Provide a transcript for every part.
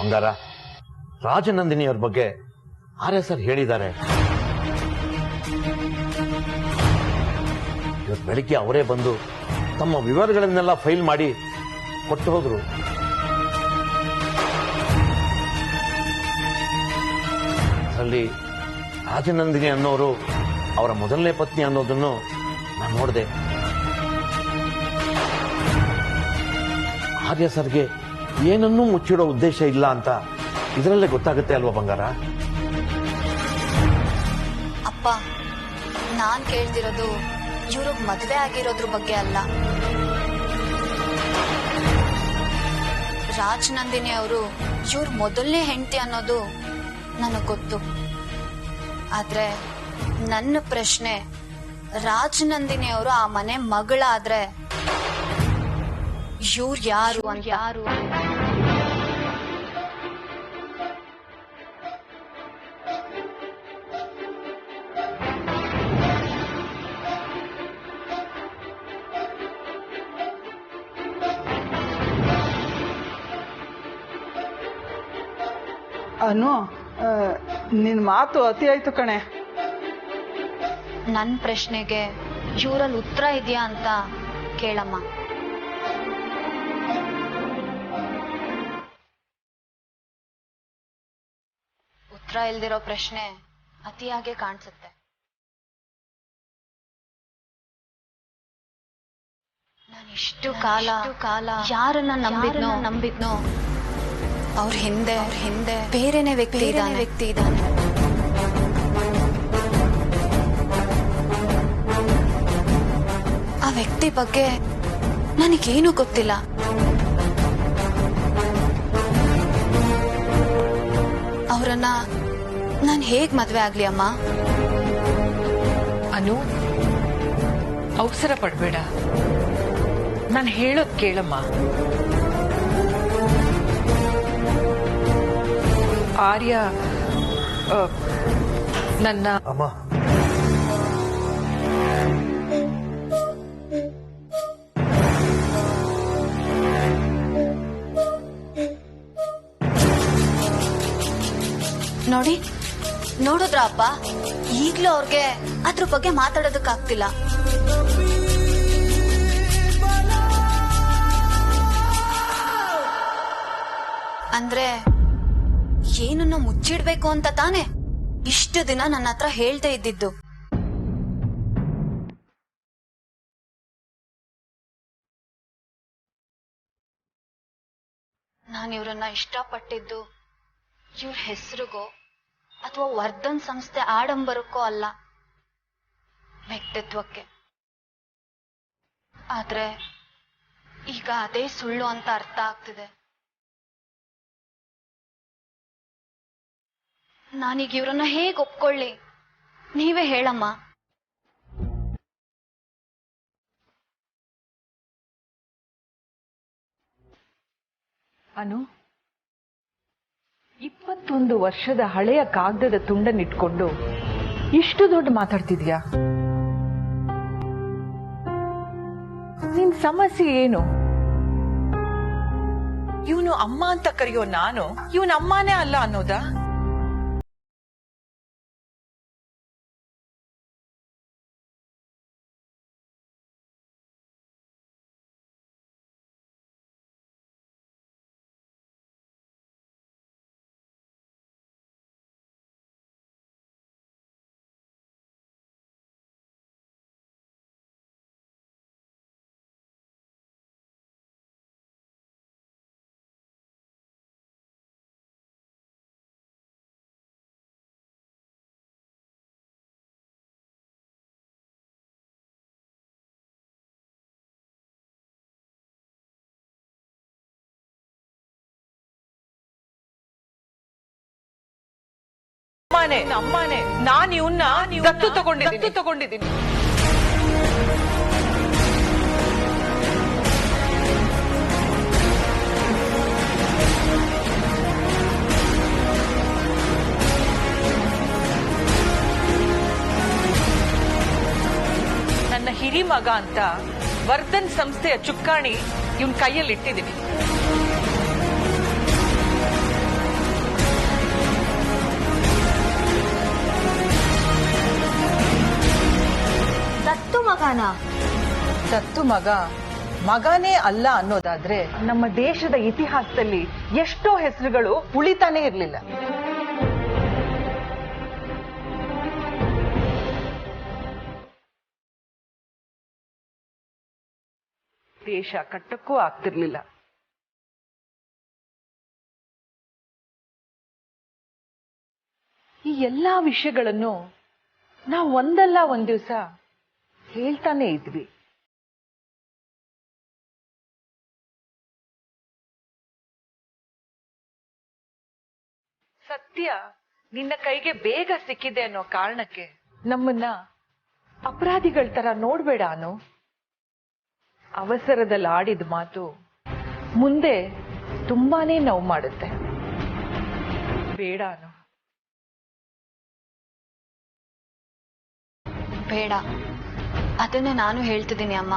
ಬಂಗಾರ, ರಾಜನಂದಿನಿಯವ್ರ ಬಗ್ಗೆ ಆರ್ಯ ಸರ್ ಹೇಳಿದ್ದಾರೆ. ಇವತ್ತು ಬೆಳಿಗ್ಗೆ ಅವರೇ ಬಂದು ತಮ್ಮ ವಿವರಗಳನ್ನೆಲ್ಲ ಫೈಲ್ ಮಾಡಿ ಕೊಟ್ಟು ಹೋದ್ರು. ಅದರಲ್ಲಿ ರಾಜನಂದಿನಿ ಅನ್ನೋರು ಅವರ ಮೊದಲನೇ ಪತ್ನಿ ಅನ್ನೋದನ್ನು ನಾನು ನೋಡಿದೆ. ಆರ್ಯ ಸರ್ಗೆ ಏನನ್ನೂ ಮುಚ್ಚಿಡೋ ಉದ್ದೇಶ ಇಲ್ಲ ಅಂತ ಇದರಲ್ಲೇ ಗೊತ್ತಾಗುತ್ತೆ ಅಲ್ವಾ ಬಂಗಾರ? ಅಪ್ಪ, ನಾನ್ ಕೇಳ್ತಿರೋದು ಇವ್ರಿಗೆ ಮದ್ವೆ ಆಗಿರೋದ್ರ ಬಗ್ಗೆ ಅಲ್ಲ. ರಾಜನಂದಿನಿ ಅವರು ಇವ್ರ ಮೊದಲನೇ ಹೆಂಡತಿ ಅನ್ನೋದು ನನಗ್ ಗೊತ್ತು. ಆದ್ರೆ ನನ್ನ ಪ್ರಶ್ನೆ, ರಾಜನಂದಿನಿ ಅವರು ಆ ಮನೆ ಮಗಳಾದ್ರೆ ಇವ್ರು ಯಾರು ಯಾರು? ಅನು, ನಿನ್ ಮಾತು ಅತಿ ಆಯ್ತು ಕಣೆ. ನನ್ ಪ್ರಶ್ನೆಗೆ ಇವ್ರಲ್ಲಿ ಉತ್ತರ ಇದೆಯಾ ಅಂತ ಕೇಳಮ್ಮ. ಉತ್ತರ ಇಲ್ದಿರೋ ಪ್ರಶ್ನೆ ಅತಿಯಾಗೆ ಕಾಣಿಸುತ್ತೆ. ನಾನು ಇಷ್ಟು ಕಾಲ ಯಾರನ್ನ ನಂಬಿದ್ನೋ ಅವ್ರ ಹಿಂದೆ ಬೇರೆನೆ ವ್ಯಕ್ತಿ ಇದ್ದಾನೆ. ಆ ವ್ಯಕ್ತಿ ಬಗ್ಗೆ ನನಗೇನು ಗೊತ್ತಿಲ್ಲ. ಅವರನ್ನ ನಾನು ಹೇಗ್ ಮದ್ವೆ ಆಗ್ಲಿ ಅಮ್ಮ? ಅನು, ಅವಸರ ಪಡ್ಬೇಡ, ನಾನು ಹೇಳೋದ್ ಕೇಳಮ್ಮ. ಆರ್ಯ ನನ್ನ ಅಮ್ಮ, ನೋಡಿದ್ರ ಅಪ್ಪ, ಈಗ್ಲೂ ಅವ್ರಿಗೆ ಅದ್ರ ಬಗ್ಗೆ ಮಾತಾಡೋದಕ್ಕಾಗ್ತಿಲ್ಲ. ಅಂದ್ರೆ ಏನನ್ನ ಮುಚ್ಚಿಡ್ಬೇಕು ಅಂತ ತಾನೆ ಇಷ್ಟು ದಿನ ನನ್ನ ಹತ್ರ ಹೇಳ್ತಾ ಇದ್ದಿದ್ದು. ನಾನು ಇವ್ರನ್ನ ಇಷ್ಟಪಟ್ಟಿದ್ದು ಇವ್ರ ಹೆಸರಿಗೋ ಅಥವಾ ವರ್ಧನ್ ಸಂಸ್ಥೆ ಆಡಂಬರಕ್ಕೋ ಅಲ್ಲ, ವ್ಯಕ್ತಿತ್ವಕ್ಕೆ. ಆದ್ರೆ ಈಗ ಅದೇ ಸುಳ್ಳು ಅಂತ ಅರ್ಥ ಆಗ್ತಿದೆ. ನಾನೀಗ ಇವ್ರನ್ನ ಹೇಗ್ ಒಪ್ಕೊಳ್ಳಿ? ನೀವೇ ಹೇಳಮ್ಮ. ಅನು, 21 ವರ್ಷದ ಹಳೆಯ ಕಾಗದದ ತುಂಡನ್ನಿಟ್ಕೊಂಡು ಇಷ್ಟು ದೊಡ್ಡ ಮಾತಾಡ್ತಿದ್ಯಾ? ನಿನ್ ಸಮಸ್ಯೆ ಏನು? ಇವನು ಅಮ್ಮ ಅಂತ ಕರೆಯೋ ನಾನು ಇವನ ಅಮ್ಮನೇ ಅಲ್ಲ ಅನ್ನೋದಾ? ಅಮ್ಮನೇ, ನಾನು ಇವನ್ನ ದತ್ತು ತಗೊಂಡಿದ್ದೀನಿ. ನನ್ನ ಹಿರಿ ಮಗ ಅಂತ ವರ್ಧನ್ ಸಂಸ್ಥೆಯ ಚುಕ್ಕಾಣಿ ಇವನ್ ಕೈಯಲ್ಲಿ ಇಟ್ಟಿದ್ದೀನಿ. ಸತ್ತು ಮಗನ? ಸತ್ತು ಮಗನೇ ಅಲ್ಲ ಅನ್ನೋದಾದ್ರೆ ನಮ್ಮ ದೇಶದ ಇತಿಹಾಸದಲ್ಲಿ ಎಷ್ಟೋ ಹೆಸರುಗಳು ಉಳಿತಾನೇ ಇರಲಿಲ್ಲ. ದೇಶ ಕಟ್ಟಕ್ಕೂ ಆಗ್ತಿರ್ಲಿಲ್ಲ. ಈ ಎಲ್ಲಾ ವಿಷಯಗಳನ್ನು ನಾವು ಒಂದಲ್ಲ ಒಂದ್ ದಿವಸ ಹೇಳ್ತಾನೆ ಇದ್ವಿ. ಸತ್ಯ ನಿನ್ನ ಕೈಗೆ ಬೇಗ ಸಿಕ್ಕಿದೆ ಅನ್ನೋ ಕಾರಣಕ್ಕೆ ನಮ್ಮನ್ನ ಅಪರಾಧಿಗಳ ತರ ನೋಡ್ಬೇಡ ಅನು. ಅವಸರದಲ್ಲಿ ಆಡಿದ ಮಾತು ಮುಂದೆ ತುಂಬಾನೇ ನೋವು ಮಾಡುತ್ತೆ. ಬೇಡ ಅನು. ಬೇಡ, ಅದನ್ನೇ ನಾನು ಹೇಳ್ತಿದ್ದೀನಿ ಅಮ್ಮ.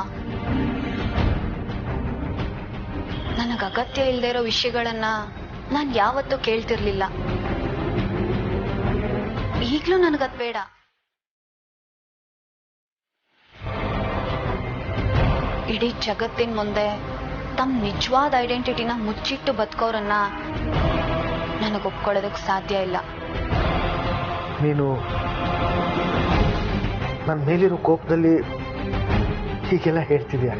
ನನಗೆ ಅಗತ್ಯ ಇಲ್ಲದೆ ಇರೋ ವಿಷಯಗಳನ್ನ ನಾನು ಯಾವತ್ತೂ ಕೇಳ್ತಿರ್ಲಿಲ್ಲ. ಈಗ್ಲೂ ನನಗದ್ ಬೇಡ. ಇಡೀ ಜಗತ್ತಿನ ಮುಂದೆ ತಮ್ಮ ನಿಜವಾದ ಐಡೆಂಟಿಟಿನ ಮುಚ್ಚಿಟ್ಟು ಬದುಕೋರನ್ನ ನನಗೆ ಒಪ್ಕೊಳ್ಳೋದಕ್ಕೆ ಸಾಧ್ಯ ಇಲ್ಲ. ನೀನು ನನ್ನ ಮೇಲಿರೋ ಕೋಪದಲ್ಲಿ ಹೀಗೆಲ್ಲ ಹೇಳ್ತಿದ್ಯಾ?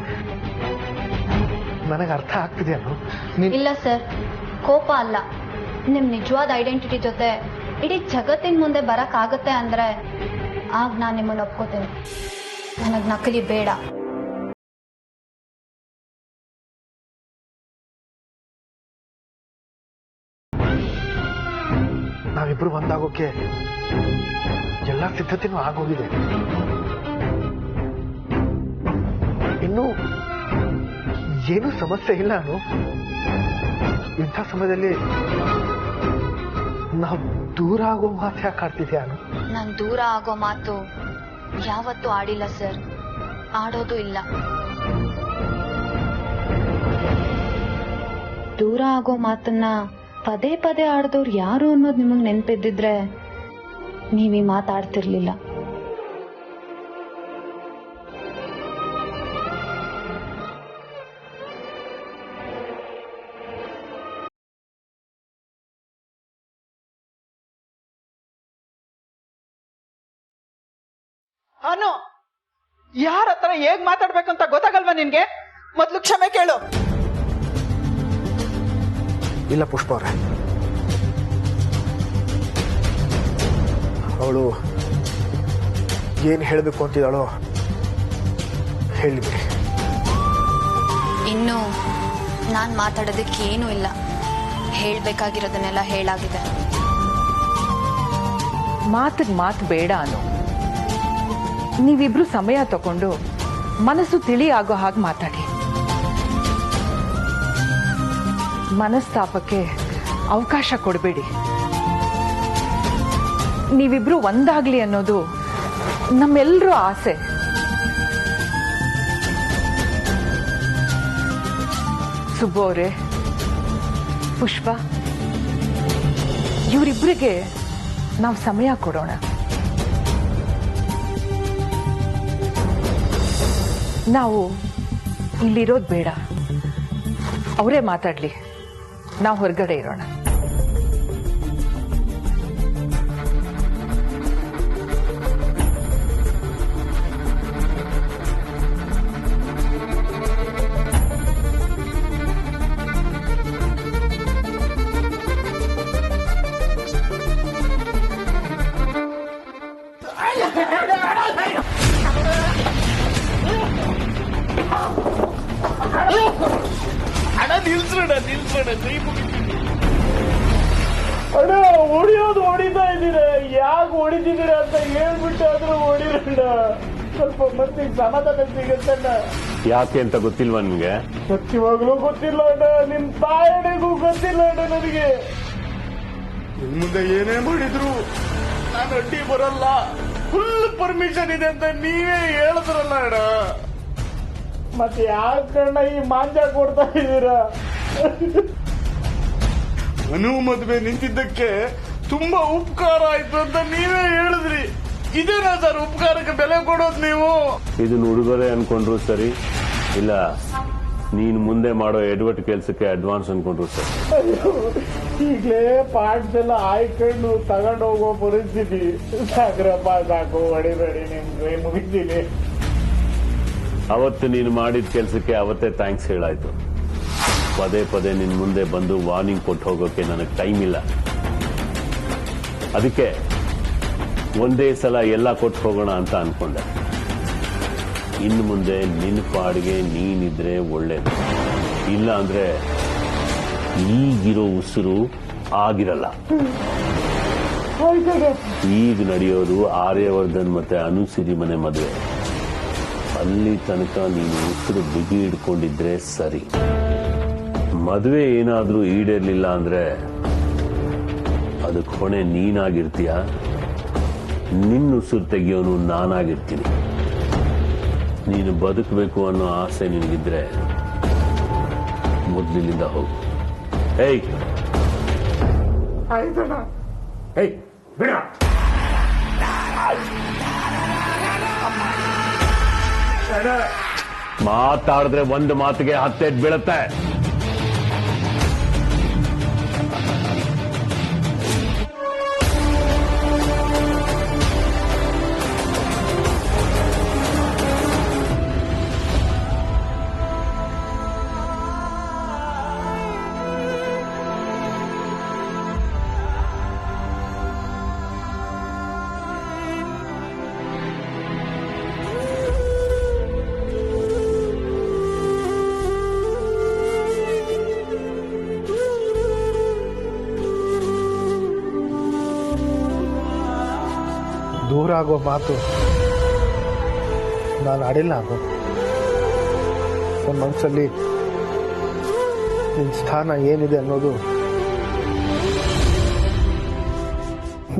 ನನಗೆ ಅರ್ಥ ಆಗ್ತಿದ್ಯಾ? ಇಲ್ಲ ಸರ್, ಕೋಪ ಅಲ್ಲ. ನಿಮ್ ನಿಜವಾದ ಐಡೆಂಟಿಟಿ ಜೊತೆ ಇಡೀ ಜಗತ್ತಿನ ಮುಂದೆ ಬರಕ್ ಆಗತ್ತೆ ಅಂದ್ರೆ ಆಗ ನಾನು ನಿಮ್ಮನ್ನು ಒಪ್ಕೋತೀನಿ. ನನಗ್ ನಕಲಿ ಬೇಡ. ನಾವಿಬ್ರು ಒಂದಾಗೋಕೆ ಎಲ್ಲ ಸಿದ್ಧತೆನೂ ಆಗೋಗಿದೆ. ಇನ್ನು ಏನೂ ಸಮಸ್ಯೆ ಇಲ್ಲ. ಅನು, ಇಂಥ ಸಮಯದಲ್ಲಿ ನಾವು ದೂರ ಆಗೋ ಮಾತು ಯಾಕೆ ಆಡ್ತಿದ್ಯಾ? ಅನು, ನಾನು ದೂರ ಆಗೋ ಮಾತು ಯಾವತ್ತೂ ಆಡಿಲ್ಲ ಸರ್, ಆಡೋದು ಇಲ್ಲ. ದೂರ ಆಗೋ ಮಾತನ್ನ ಪದೇ ಪದೇ ಆಡ್ದವ್ರು ಯಾರು ಅನ್ನೋದು ನಿಮಗ್ ನೆನ್ಪಿದ್ದಿದ್ರೆ ನೀವೀ ಮಾತಾಡ್ತಿರ್ಲಿಲ್ಲ. ಅನು, ಯಾರ ಹತ್ರ ಹೇಗ್ ಮಾತಾಡ್ಬೇಕಂತ ಗೊತ್ತಾಗಲ್ವಾ ನಿನ್ಗೆ? ಮೊದ್ಲು ಕ್ಷಮೆ ಕೇಳು. ಇಲ್ಲ ಪುಷ್ಪ ಅವ್ರೆ, ಅವಳು ಏನ್ ಹೇಳಬೇಕು ಅಂತಿದ್ದಾಳೋ ಹೇಳಿಬಿಡಿ. ಇನ್ನು ನಾನ್ ಮಾತಾಡೋದಕ್ಕೆ ಏನೂ ಇಲ್ಲ. ಹೇಳ್ಬೇಕಾಗಿರೋದನ್ನೆಲ್ಲ ಹೇಳಾಗಿದೆ. ಮಾತಿಗೆ ಮಾತು ಬೇಡ ಅನು. ನೀವಿಬ್ರು ಸಮಯ ತಗೊಂಡು ಮನಸ್ಸು ತಿಳಿ ಆಗೋ ಹಾಗೆ ಮಾತಾಡಿ. ಮನಸ್ತಾಪಕ್ಕೆ ಅವಕಾಶ ಕೊಡಬೇಡಿ. ನೀವಿಬ್ರು ಒಂದಾಗ್ಲಿ ಅನ್ನೋದು ನಮ್ಮೆಲ್ಲರೂ ಆಸೆ. ಸುಬ್ಬು ಅವರೇ, ಪುಷ್ಪ, ಇವರಿಬ್ಬರಿಗೆ ನಾವು ಸಮಯ ಕೊಡೋಣ. ನಾವು ಇಲ್ಲಿರೋದು ಬೇಡ. ಅವರೇ ಮಾತಾಡ್ಲಿ, ನಾವು ಹೊರಗಡೆ ಇರೋಣ. ಅಣ್ಣ, ಹೊಡಿಯೋದು ಹೊಡಿತಾ ಇದ್ದೀರ, ಯಾಕೆ ಹೊಡಿತಿದ್ದೀರ ಅಂತ ಹೇಳ್ಬಿಟ್ಟು ಆದ್ರೂ ಹೊಡಿರಣ್ಣ. ಸ್ವಲ್ಪ ಮನಸ್ಸಿಗೆ ಸಮಾಧಾನ ಸಿಗತ್ತಣ್ಣ. ಯಾಕೆ ಅಂತ ಗೊತ್ತಿಲ್ವಾ ನಿಮ್ಗೆ? ಸತ್ಯವಾಗ್ಲೂ ಗೊತ್ತಿಲ್ಲ ಅಣ್ಣ, ನಿಮ್ ತಾಯಣೆಗೂ ಗೊತ್ತಿಲ್ಲ ಅಣ್ಣ ನನಗೆ. ನಿಮ್ ಮುಂದೆ ಏನೇ ಮಾಡಿದ್ರು ನಾನು ಅಡ್ಡಿ ಬರಲ್ಲ, ಫುಲ್ ಪರ್ಮಿಷನ್ ಇದೆ ಅಂತ ನೀವೇ ಹೇಳಿದ್ರಲ್ಲ ಅಣ್ಣ. ಮತ್ತೆ ಯಾಕಣ್ಣ ಈ ಮಾಂಜ ಕೊಡ್ತಾ ಇದ್ದೀರಾ? ಅನು ಮದುವೆ ನಿಂತಿದ್ದಕ್ಕೆ ತುಂಬಾ ಉಪಕಾರ ಆಯ್ತು ಅಂತ ನೀವೇ ಹೇಳಿದ್ರಿ. ಇದೇನಾ ಸರ್ ಉಪಕಾರಕ್ಕೆ ಬೆಲೆ ಕೊಡೋದು ನೀವು? ಇದನ್ನ ಉಡುಗೊರೆ ಅನ್ಕೊಂಡ್ರು ಸರಿ, ಇಲ್ಲ ನೀನ್ ಮುಂದೆ ಮಾಡೋ ಎಡವಟ್ಟು ಕೆಲ್ಸಕ್ಕೆ ಅಡ್ವಾನ್ಸ್ ಅನ್ಕೊಂಡ್ರು ಸರಿ. ಈಗಲೇ ಪಾರ್ಟ್ಸ್ ಎಲ್ಲ ಆಯ್ಕೊಂಡು ತಗೊಂಡು ಹೋಗೋ ಪರಿಸ್ಥಿತಿ. ಸಾಕ್ರಪ್ಪ ಸಾಕು, ಹೊಡಿಬೇಡಿ, ನಿಮ್ಗೆ ಮುಗಿತೀನಿ. ಅವತ್ತು ನೀನು ಮಾಡಿದ ಕೆಲ್ಸಕ್ಕೆ ಅವತ್ತೇ ಥ್ಯಾಂಕ್ಸ್ ಹೇಳಾಯ್ತು. ಪದೇ ಪದೇ ನಿನ್ ಮುಂದೆ ಬಂದು ವಾರ್ನಿಂಗ್ ಕೊಟ್ಟು ಹೋಗೋಕೆ ನನಗೆ ಟೈಮ್ ಇಲ್ಲ. ಅದಕ್ಕೆ ಒಂದೇ ಸಲ ಎಲ್ಲ ಕೊಟ್ಟು ಹೋಗೋಣ ಅಂತ ಅನ್ಕೊಂಡೆ. ಇನ್ನು ಮುಂದೆ ನಿನ್ನ ಪಾಡಿಗೆ ನೀನಿದ್ರೆ ಒಳ್ಳೇದು, ಇಲ್ಲ ಅಂದ್ರೆ ಈಗಿರೋ ಉಸಿರು ಆಗಿರಲ್ಲ. ಈಗ ನಡೆಯೋದು ಆರ್ಯವರ್ಧನ್ ಮತ್ತೆ ಅನುಸಿರಿ ಮನೆ ಮದುವೆ. ಅಲ್ಲಿ ತನಕ ನೀನು ಉಸಿರು ಬಿಗಿ ಹಿಡ್ಕೊಂಡಿದ್ರೆ ಸರಿ. ಮದುವೆ ಏನಾದ್ರೂ ಈಡೇರ್ಲಿಲ್ಲ ಅಂದ್ರೆ ಅದಕ್ಕೆ ಹೊಣೆ ನೀನಾಗಿರ್ತೀಯ, ನಿನ್ನ ಉಸಿರು ತೆಗಿಯೋನು ನಾನಾಗಿರ್ತೀನಿ. ನೀನು ಬದುಕಬೇಕು ಅನ್ನೋ ಆಸೆ ನಿನಗಿದ್ರೆ ಮೊದಲಿನಿಂದ ಹೋಗು. ಏಯ್ ಆಯ್ತಣ್ಣ. ಏಯ್ ಬಿಡ. ಮಾತಾಡಿದ್ರೆ ಒಂದು ಮಾತಿಗೆ 10 ಬೀಳುತ್ತೆ. ದೂರ ಆಗೋ ಮಾತು ನಾನು ಆಡಿಲ್ಲ. ಅದು ನನ್ನ ಮನಸ್ಸಲ್ಲಿ ನಿನ್ನ ಸ್ಥಾನ ಏನಿದೆ ಅನ್ನೋದು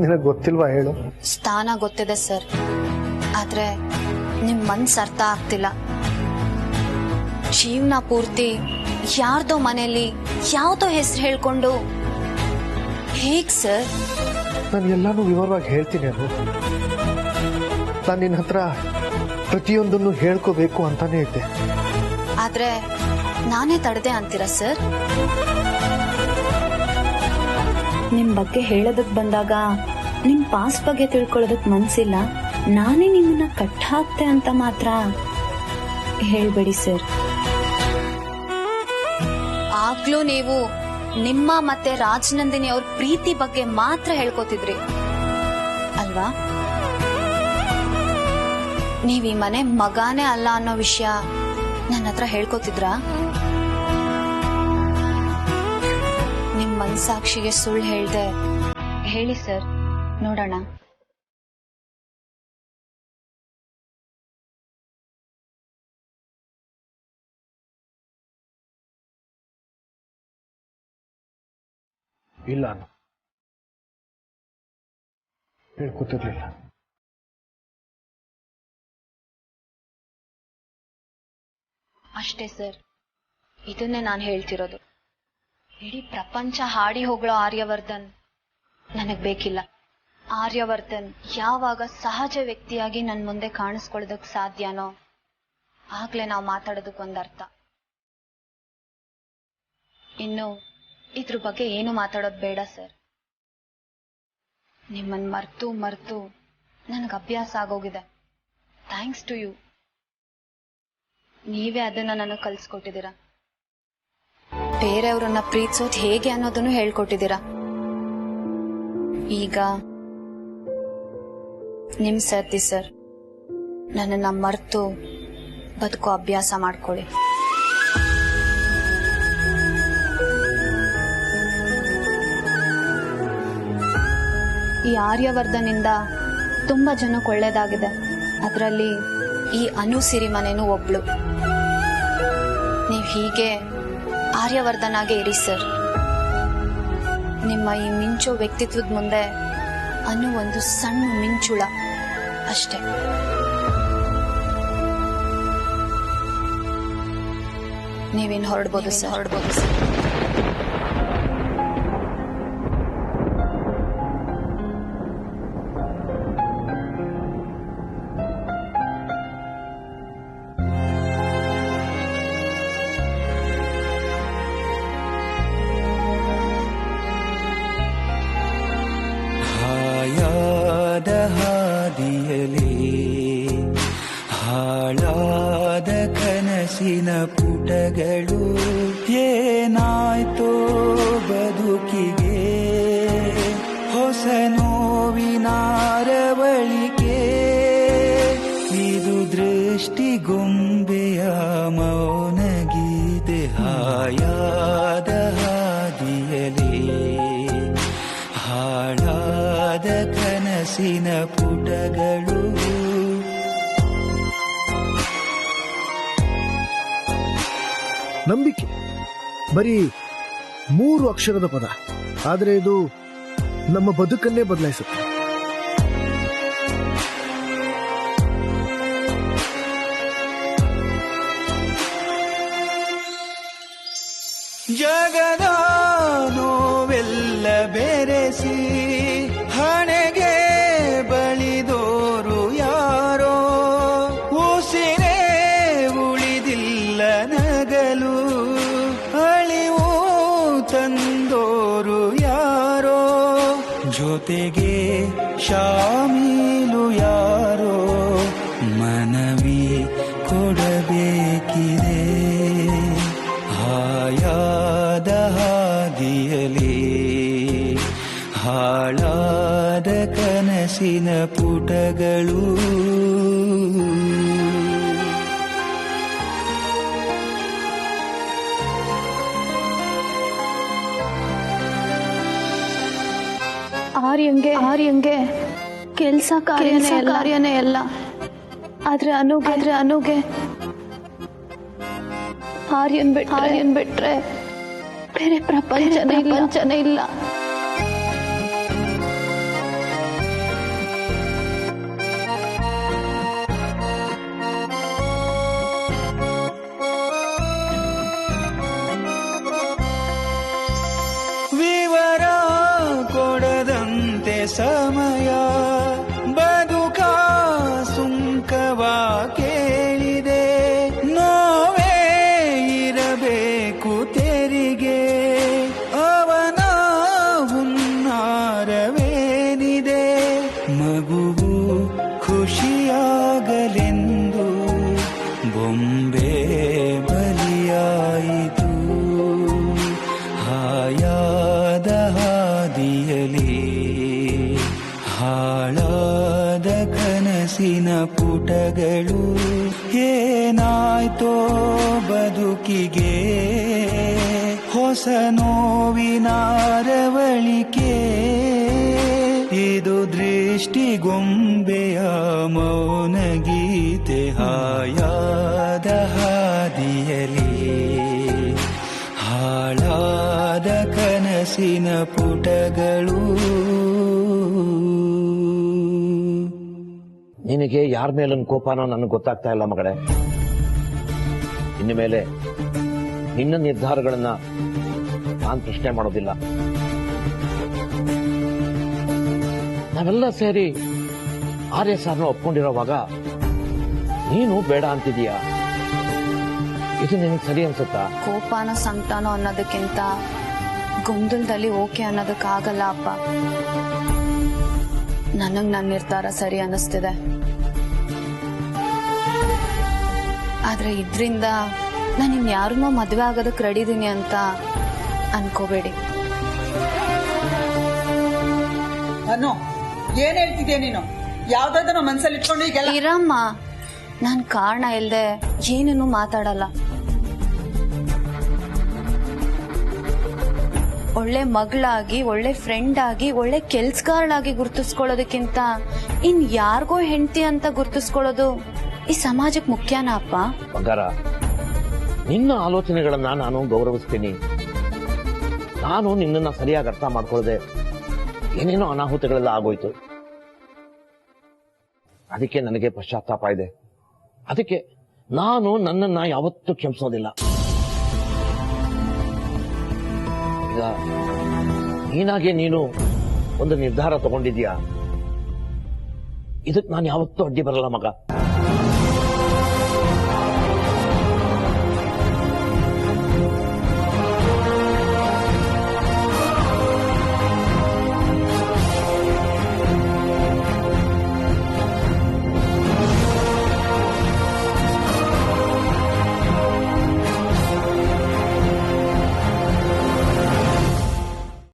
ನಿನಗೆ ಗೊತ್ತಿಲ್ವಾ ಹೇಳು? ಸ್ಥಾನ ಗೊತ್ತಿದೆ ಸರ್, ಆದ್ರೆ ನಿಮ್ ಮನ್ಸ್ ಅರ್ಥ ಆಗ್ತಿಲ್ಲ. ಜೀವನ ಪೂರ್ತಿ ಯಾರ್ದೋ ಮನೆಯಲ್ಲಿ ಯಾವ್ದೋ ಹೆಸರು ಹೇಳ್ಕೊಂಡು ಹೇಗ್ ಸರ್? ನಾನು ಎಲ್ಲಾನು ವಿವರವಾಗಿ ಹೇಳ್ತೀನಿ. ಅದು ನಾನು ನಿನ್ನ ಹತ್ರ ಪ್ರತಿಯೊಂದನ್ನು ಹೇಳ್ಕೋಬೇಕು ಅಂತಾನೆ ಇದ್ದೆ. ಆದ್ರೆ ನಾನೇ ತಡೆದೆ ಅಂತೀರಾ ಸರ್? ನಿಮ್ ಬಗ್ಗೆ ಹೇಳೋದಕ್ ಬಂದಾಗ ನಿಮ್ ಪಾಸ್ ಬಗ್ಗೆ ತಿಳ್ಕೊಳ್ಳೋದಕ್ ಮನ್ಸಿಲ್ಲ, ನಾನೇ ನಿಮ್ಮನ್ನ ಕಟ್ ಹಾಕ್ತೆ ಅಂತ ಮಾತ್ರ ಹೇಳ್ಬೇಡಿ ಸರ್. ಆಗ್ಲೂ ನೀವು ನಿಮ್ಮ ಮತ್ತೆ ರಾಜನಂದಿನಿ ಅವ್ರ ಪ್ರೀತಿ ಬಗ್ಗೆ ಮಾತ್ರ ಹೇಳ್ಕೊತಿದ್ರಿ ಅಲ್ವಾ? ನೀವ್ ಈ ಮನೆ ಮಗಾನೇ ಅಲ್ಲ ಅನ್ನೋ ವಿಷಯ ನನ್ನ ಹತ್ರ ಹೇಳ್ಕೊತಿದ್ರಾ? ನಿಮ್ ಮನ್ಸಾಕ್ಷಿಗೆ ಸುಳ್ಳು ಹೇಳ್ದೆ ಹೇಳಿ ಸರ್, ನೋಡೋಣ. ಇಲ್ಲ, ಹೇಳ್ಕೊತಿರ್ಲಿಲ್ಲ. ಅಷ್ಟೇ ಸರ್, ಇದನ್ನೇ ನಾನು ಹೇಳ್ತಿರೋದು. ಇಡೀ ಪ್ರಪಂಚ ಹಾಡಿ ಹೊಗಳೋ ಆರ್ಯವರ್ಧನ್ ನನಗ್ ಬೇಕಿಲ್ಲ. ಆರ್ಯವರ್ಧನ್ ಯಾವಾಗ ಸಹಜ ವ್ಯಕ್ತಿಯಾಗಿ ನನ್ ಮುಂದೆ ಕಾಣಿಸ್ಕೊಳ್ಳೋದಕ್ ಸಾಧ್ಯನೋ ಆಗ್ಲೇ ನಾವು ಮಾತಾಡೋದಕ್ಕೊಂದರ್ಥ. ಇನ್ನು ಇದ್ರ ಬಗ್ಗೆ ಏನು ಮಾತಾಡೋದು ಬೇಡ ಸರ್. ನಿಮ್ಮನ್ ಮರ್ತು ಮರ್ತು ನನಗೆ ಅಭ್ಯಾಸ ಆಗೋಗಿದೆ. Thanks to you. ನೀವೇ ಅದನ್ನ ನನಗೆ ಕಲ್ಸ್ಕೊಟ್ಟಿದ್ದೀರಾ. ಬೇರೆಯವ್ರನ್ನ ಪ್ರೀತಿಸೋದು ಹೇಗೆ ಅನ್ನೋದನ್ನು ಹೇಳ್ಕೊಟ್ಟಿದ್ದೀರಾ. ಈಗ ನಿಮ್ ಸರ್ತಿ ಸರ್, ನನ್ನನ್ನ ಮರ್ತು ಬದುಕೋ ಅಭ್ಯಾಸ ಮಾಡ್ಕೊಳ್ಳಿ. ಈ ಆರ್ಯವರ್ಧನಿಂದ ತುಂಬಾ ಜನಕ್ಕೆ ಒಳ್ಳೇದಾಗಿದೆ. ಅದರಲ್ಲಿ ಈ ಅನುಸಿರಿ ಮನೆನೂ ಒಬ್ಳು. ನೀವ್ ಹೀಗೆ ಆರ್ಯವರ್ಧನಾಗೆ ಇರಿ ಸರ್. ನಿಮ್ಮ ಈ ಮಿಂಚೋ ವ್ಯಕ್ತಿತ್ವದ ಮುಂದೆ ಅನು ಒಂದು ಸಣ್ಣ ಮಿಂಚುಳ ಅಷ್ಟೇ. ನೀವೇನು ಹೊರಡ್ಬೋದು ಸರ್. ಹಾಯಾದ ಕನಸಿನ ಪುಟಗಳು ಏನಾಯ್ತೋ ಬದುಕಿಗೆ ಹೊಸ ನೋವಿನಾರವಳಿಕೆ ಇದು ದೃಷ್ಟಿಗೊಂಬೆಯ ಮೌನಗೀತೆ ಹಾಯಾದ ಹಾದಿಯಲೇ ಹಾಳಾದ ಕನಸಿನ ಪುಟಗಳು ನಂಬಿಕೆ ಬರೀ 3 ಅಕ್ಷರದ ಪದ, ಆದರೆ ಇದು ನಮ್ಮ ಬದುಕನ್ನೇ ಬದಲಾಯಿಸುತ್ತೆ. ಜಗದ ನೋವೆಲ್ಲ ಬೆರೆಸಿ ಹಣೆಗೆ ಬಳಿದೋರು ಯಾರೋ ಉಸಿರೇ ಉಳಿದಿಲ್ಲ ನಗಲು ಅಳಿವು ತಂದೋರು ಯಾರೋ ಜೊತೆಗೆ ಶಾಮೀಲು ಯಾರೋ ಮನವಿ ಕೊಡಬೇಕಿದೆ ಹಾಯಾದ ಹಾದಿಯಲೇ ಹಾಳಾದ ಕನಸಿನ ಪುಟಗಳು ಆರ್ಯಂಗೆ ಕೆಲ್ಸ ಕಾರ್ಯನೇ ಎಲ್ಲ ಆದ್ರೆ ಅನುಗೆ ಆರ್ಯನ್ ಬಿಟ್ರೆ ಬೇರೆ ಪ್ರಪಂಚನೇ ಇಲ್ಲ. ವಿವರ ಕೊಡದಂತೆ ಸಮಯ ಬದುಕ ಸುಂಕವ ಕೇಳಿದೆ ನೋವೇ ಇರಬೇಕು ತೆರಿಗೆ ಅವನ ಹುನ್ನಾರವೇನಿದೆ ಮಗುವು ಖುಷಿಯಾಗಲೆಂದು ಬೊಂಬೆ ಬಲಿಯಾಯಿತು ಹಾಯಾದ ಹಾದಿಯಲೇ ಹಾಳಾದ ಕನಸಿನ ಪುಟಗಳು ಏನಾಯ್ತೋ ಬದುಕಿಗೆ ಹೊಸ ನೋವಿನಾರವಳಿಕೆ ಇದು ದೃಷ್ಟಿಗೊಂಬೆಯ ಮೌನಗೀತೆ ಹಾಯಾದ ಹಾದಿಯಲೇ ಹಾಳಾದ ಕನಸಿನ ಪುಟಗಳು ನಿನಗೆ ಯಾರ ಮೇಲೊಂದು ಕೋಪನೋ ನನಗೆ ಗೊತ್ತಾಗ್ತಾ ಇಲ್ಲ ಮಗಳೇ. ಇನ್ನು ಮೇಲೆ ನಿನ್ನ ನಿರ್ಧಾರಗಳನ್ನ ನಾನು ಪ್ರಶ್ನೆ ಮಾಡೋದಿಲ್ಲ. ನಾವೆಲ್ಲ ಸೇರಿ ಆರ್ಯ ಸಾರ್ನ ಒಪ್ಕೊಂಡಿರೋವಾಗ ನೀನು ಬೇಡ ಅಂತಿದೀಯಾ? ಇದು ನಿನಗೆ ಸರಿ ಅನ್ಸುತ್ತಾ? ಕೋಪಾನೋ ಸಂಕಟನೋ ಅನ್ನೋದಕ್ಕಿಂತ ಗೊಂದಲದಲ್ಲಿ ಓಕೆ ಅನ್ನೋದಕ್ಕಾಗಲ್ಲ ಅಪ್ಪ. ನನಗ್ ನನ್ನ ನಿರ್ಧಾರ ಸರಿ ಅನ್ನಿಸ್ತಿದೆ. ಆದ್ರೆ ಇದ್ರಿಂದ ನಾನು ಇನ್ಯಾರನ್ನೋ ಮದ್ವೆ ಆಗೋದಕ್ಕೆ ರೆಡಿ ಇದೀನಿ ಅಂತ ಅನ್ಕೋಬೇಡಿ. ಅನು ಏನ್ ಹೇಳ್ತಿದ್ಯಾ ನೀನು? ಯಾವ್ದಾದ್ರು ಮನ್ಸಲ್ಲಿ ಇಟ್ಕೊಂಡು ಈಗೆಲ್ಲ ಇರಮ್ಮ, ನಾನ್ ಕಾರಣ ಇಲ್ದೆ ಏನನ್ನು ಮಾತಾಡಲ್ಲ. ಒಳ್ಳೆ ಮಗಳಾಗಿ, ಒಳ್ಳೆ ಫ್ರೆಂಡ್ ಆಗಿ, ಒಳ್ಳೆ ಕೆಲ್ಸಗಾರಳಾಗಿ ಗುರ್ತಿಸ್ಕೊಳ್ಳೋದಕ್ಕಿಂತ ಇನ್ ಯಾರಿಗೋ ಹೆಂಡತಿ ಅಂತ ಗುರ್ತಿಸ್ಕೊಳ್ಳೋದು ಈ ಸಮಾಜಕ್ಕೆ ಮುಖ್ಯನಾ ಅಪ್ಪ? ಬಂಗಾರ, ನಿನ್ನ ಆಲೋಚನೆಗಳನ್ನ ನಾನು ಗೌರವಿಸ್ತೀನಿ. ನಾನು ನಿನ್ನನ್ನ ಸರಿಯಾಗಿ ಅರ್ಥ ಮಾಡ್ಕೊಳ್ಳದೆ ಏನೇನೋ ಅನಾಹುತಗಳೆಲ್ಲ ಆಗೋಯ್ತು. ಅದಕ್ಕೆ ನನಗೆ ಪಶ್ಚಾತ್ತಾಪ ಇದೆ. ಅದಕ್ಕೆ ನಾನು ನನ್ನನ್ನ ಯಾವತ್ತೂ ಕ್ಷಮಿಸೋದಿಲ್ಲ. ಈಗ ನೀನಾಗೆ ನೀನು ಒಂದು ನಿರ್ಧಾರ ತಗೊಂಡಿದ್ಯಾ, ಇದಕ್ಕೆ ನಾನು ಯಾವತ್ತೂ ಅಡ್ಡಿ ಬರಲ್ಲ ಮಗ.